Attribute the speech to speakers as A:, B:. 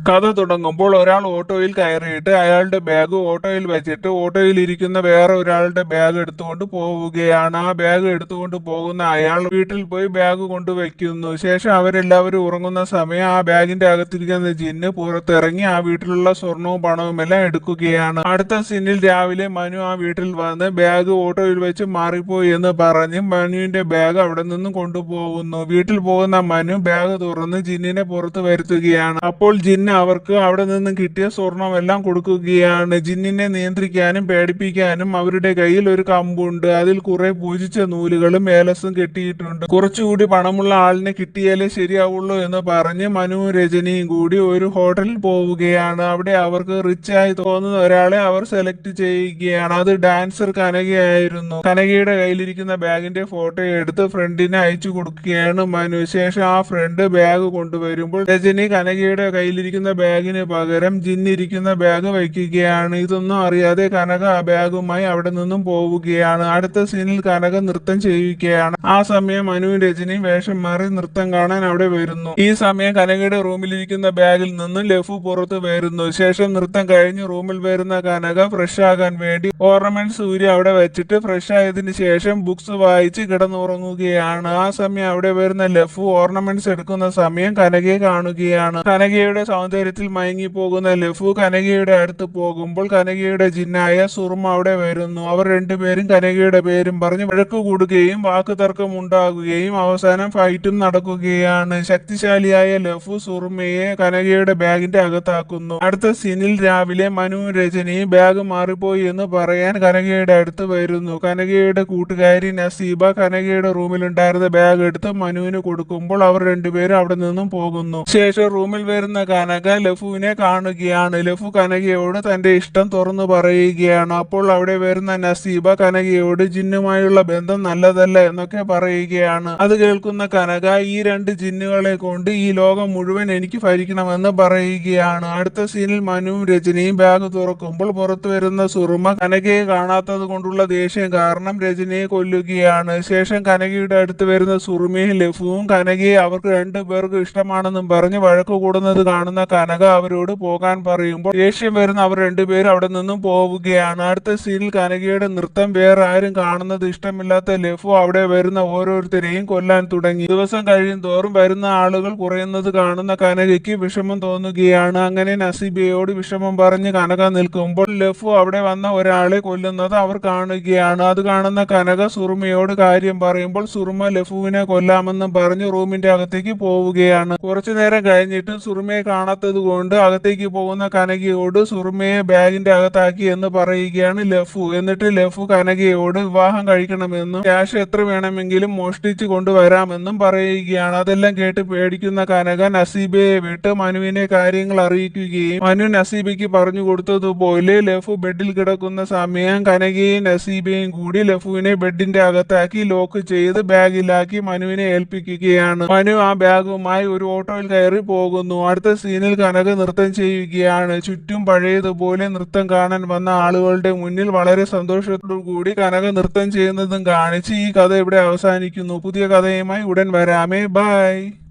A: കഥ തുടങ്ങുമ്പോൾ ഒരാൾ ഓട്ടോയിൽ കയറിയിട്ട് അയാളുടെ ബാഗ് ഓട്ടോയിൽ വെച്ചിട്ട് ഓട്ടോയിൽ ഇരിക്കുന്ന വേറെ ഒരാളുടെ ബാഗ് എടുത്തുകൊണ്ട് പോവുകയാണ്. ആ ബാഗ് എടുത്തുകൊണ്ട് പോകുന്ന അയാൾ വീട്ടിൽ പോയി ബാഗ് കൊണ്ടുവയ്ക്കുന്നു. ശേഷം അവരെല്ലാവരും ഉറങ്ങുന്ന സമയം ആ ബാഗിന്റെ അകത്തിരിക്കുന്ന ജിന്ന് പുറത്തിറങ്ങി ആ വീട്ടിലുള്ള സ്വർണവും പണവും എല്ലാം എടുക്കുകയാണ്. അടുത്ത സീനിൽ രാവിലെ മനു ആ വീട്ടിൽ വന്ന് ബാഗ് ഓട്ടോയിൽ വെച്ച് മാറിപ്പോയി എന്ന് പറഞ്ഞ് മനുവിന്റെ ബാഗ് അവിടെ നിന്നും കൊണ്ടുപോകുന്നു. വീട്ടിൽ പോകുന്ന മനു ബാഗ് തുറന്ന് ജിന്നിനെ പുറത്ത് വരുത്തുകയാണ്. അപ്പോൾ ജിന്ന് അവർക്ക് അവിടെ നിന്നും കിട്ടിയ സ്വർണമെല്ലാം കൊടുക്കുകയാണ്. ജിന്നിനെ നിയന്ത്രിക്കാനും പേടിപ്പിക്കാനും അവരുടെ കയ്യിൽ ഒരു കമ്പുണ്ട്. അതിൽ കുറെ പൂജിച്ച നൂലുകളും ഏലസും കെട്ടിയിട്ടുണ്ട്. കുറച്ചുകൂടി പണമുള്ള ആളിനെ കിട്ടിയാലേ ശരിയാവുള്ളൂ എന്ന് പറഞ്ഞ് മനുവും രജനിയും കൂടി ഒരു ഹോട്ടലിൽ പോവുകയാണ്. അവിടെ അവർക്ക് റിച്ച് ആയി തോന്നുന്ന ഒരാളെ അവർ സെലക്ട് ചെയ്യുകയാണ്. അത് ഡാൻസർ കനകയായിരുന്നു. കനകയുടെ കയ്യിലിരിക്കുന്ന ബാഗിന്റെ ഫോട്ടോ എടുത്ത് ഫ്രണ്ടിനെ അയച്ചു കൊടുക്കുകയാണ് മനു. ശേഷം ആ ഫ്രണ്ട് ബാഗ് കൊണ്ടുവരുമ്പോൾ രജനി കനകയുടെ കയ്യിലിരിക്കുന്ന ബാഗിന് പകരം ജിന്നിരിക്കുന്ന ബാഗ് വയ്ക്കുകയാണ്. ഇതൊന്നും അറിയാതെ കനക ആ ബാഗുമായി അവിടെ നിന്നും പോവുകയാണ്. അടുത്ത സീനിൽ കനക നൃത്തം ചെയ്യുകയാണ്. ആ സമയം മനുവും രജനിയും വേഷം മാറി നൃത്തം കാണാൻ അവിടെ വരുന്നു. ഈ സമയം കനകയുടെ റൂമിലിരിക്കുന്ന ബാഗിൽ നിന്നും ലഫു പുറത്ത് വരുന്നു. ശേഷം നൃത്തം കഴിഞ്ഞ് റൂമിൽ വരുന്ന കനക ഫ്രഷ് ആകാൻ വേണ്ടി ഓർണമെന്റ്സ് ഊരി അവിടെ വെച്ചിട്ട് ഫ്രഷ് ആയതിനു ശേഷം ബുക്സ് വായിച്ച് കിടന്നുറങ്ങുകയാണ്. ആ സമയം അവിടെ വരുന്ന ലഫു ഓർണമെന്റ്സ് എടുക്കുന്ന സമയം കനകയെ കാണുകയാണ്. കനകയുടെ സൗന്ദര്യത്തിൽ മയങ്ങിപ്പോകുന്ന ലഫു കനകയുടെ അടുത്ത് പോകുമ്പോൾ കനകയുടെ ജിന്നായ സുറുമ അവിടെ വരുന്നു. അവർ രണ്ടുപേരും കനകയുടെ പേരും പറഞ്ഞ് വഴക്കു കൂടുകയും വാക്കുതർക്കം ഉണ്ടാകുകയും അവസാനം ഫൈറ്റും നടക്കുകയാണ്. ശക്തിശാലിയായ ലഫു സുറുമയെ കനകയുടെ ബാഗിന്റെ അകത്താക്കുന്നു. അടുത്ത സീനിൽ രാവിലെ മനുവും രജനിയും ബാഗ് മാറിപ്പോയി എന്ന് പറയാൻ കനകയുടെ അടുത്ത് വരുന്നു. കനകയുടെ കൂട്ടുകാരി നസീബ കനകയുടെ റൂമിലുണ്ടായിരുന്ന ബാഗ് എടുത്ത് മനുവിന് കൊടുക്കുമ്പോൾ അവർ രണ്ടുപേരും അവിടെ നിന്നും പോകുന്നു. ശേഷം റൂമിൽ വരുന്ന കനക ലഫുവിനെ കാണുകയാണ്. ലഫു കനകയോട് തന്റെ ഇഷ്ടം തുറന്നു പറയുകയാണ്. അപ്പോൾ അവിടെ വരുന്ന നസീബ കനകയോട് ജിന്നുമായുള്ള ബന്ധം നല്ലതല്ല എന്നൊക്കെ പറയുകയാണ്. അത് കേൾക്കുന്ന കനക ഈ രണ്ട് ജിന്നുകളെ കൊണ്ട് ഈ ലോകം മുഴുവൻ എനിക്ക് ഭരിക്കണമെന്ന് പറയുകയാണ്. അടുത്ത സീനിൽ മനുവും രജനിയും ബാഗ് തുറക്കുമ്പോൾ പുറത്തു വരുന്ന സുറുമ കനകയെ കാണാത്തത് കൊണ്ടുള്ള ദേഷ്യം കാരണം രജനിയെ കൊല്ലുകയാണ്. ശേഷം കനകയുടെ അടുത്ത് വരുന്ന സുറുമയും ലഫുവും കനകയെ അവർക്ക് രണ്ടുപേർക്കും ഇഷ്ടമാണെന്നും പറഞ്ഞ് വഴക്കു കൂടുന്നത് കാണുന്ന കനക അവരോട് പോകാൻ പറയുമ്പോൾ ദേഷ്യം വരുന്ന അവർ രണ്ടുപേരും അവിടെ നിന്നും പോവുകയാണ്. അടുത്ത സീനിൽ കനകയുടെ നൃത്തം വേറെ ആരും കാണുന്നത് ഇഷ്ടമില്ലാത്ത ലഫു അവിടെ വരുന്ന ഓരോരുത്തരെയും കൊല്ലാൻ തുടങ്ങി. ദിവസം കഴിയും തോറും വരുന്ന ആളുകൾ കുറയുന്നത് കാണുന്ന കനകയ്ക്ക് വിഷമം തോന്നുകയാണ്. അങ്ങനെ നസീബയോട് വിഷമം പറഞ്ഞ് കനക നിൽക്കുമ്പോൾ ലഫു അവിടെ വന്ന ഒരാളെ കൊല്ലുന്നത് അവർ കാണുകയാണ്. അത് കാണുന്ന കനക സുറുമയോട് കാര്യം പറയുമ്പോൾ സുറുമ ലഫുവിനെ കൊല്ലാമെന്നും പറഞ്ഞ് റൂമിന്റെ അകത്തേക്ക് പോവുകയാണ്. കുറച്ചു നേരം കഴിഞ്ഞിട്ട് സുറുമയെ കാണാത്തത് കൊണ്ട് അകത്തേക്ക് പോകുന്ന കനകയോട് സുറുമയെ ബാഗിന്റെ അകത്താക്കി എന്ന് പറയുകയാണ് ലഫു. എന്നിട്ട് ലഫു കനകയോട് വിവാഹം കഴിക്കണമെന്നും ക്യാഷ് എത്ര വേണമെങ്കിലും മോഷ്ടിച്ചു കൊണ്ടുവരാമെന്നും പറയുകയാണ്. അതെല്ലാം കേട്ട് പേടിക്കുന്ന കനക നസീബയെ വിട്ട് മനുവിനെ കാര്യങ്ങൾ അറിയിക്കുകയും മനു നസീബയ്ക്ക് പറഞ്ഞു കൊടുത്തതുപോലെ ലഫു ബെഡിൽ കിടക്കുന്ന സമയം കനകയും നസീബയും കൂടി ലഫുവിനെ ബെഡിന്റെ അകത്താക്കി ലോക്ക് ചെയ്ത് ബാഗിലാക്കി മനുവിനെ ഏൽപ്പിക്കുകയാണ്. മനു ആ ബാഗുമായി ഒരു ഓട്ടോയിൽ കയറി പോകുന്നു. അടുത്ത സീനിൽ കനക നൃത്തം ചെയ്യുകയാണ്. ചുറ്റും പഴയതുപോലെ നൃത്തം കാണാൻ വന്ന ആളുകളുടെ മുന്നിൽ വളരെ സന്തോഷത്തോടു കൂടി കനക നൃത്തം ചെയ്യുന്നതും കാണിച്ച് ഈ കഥ ഇവിടെ അവസാനിക്കുന്നു. പുതിയ കഥയുമായി ഉടൻ വരാമേ. ബൈ.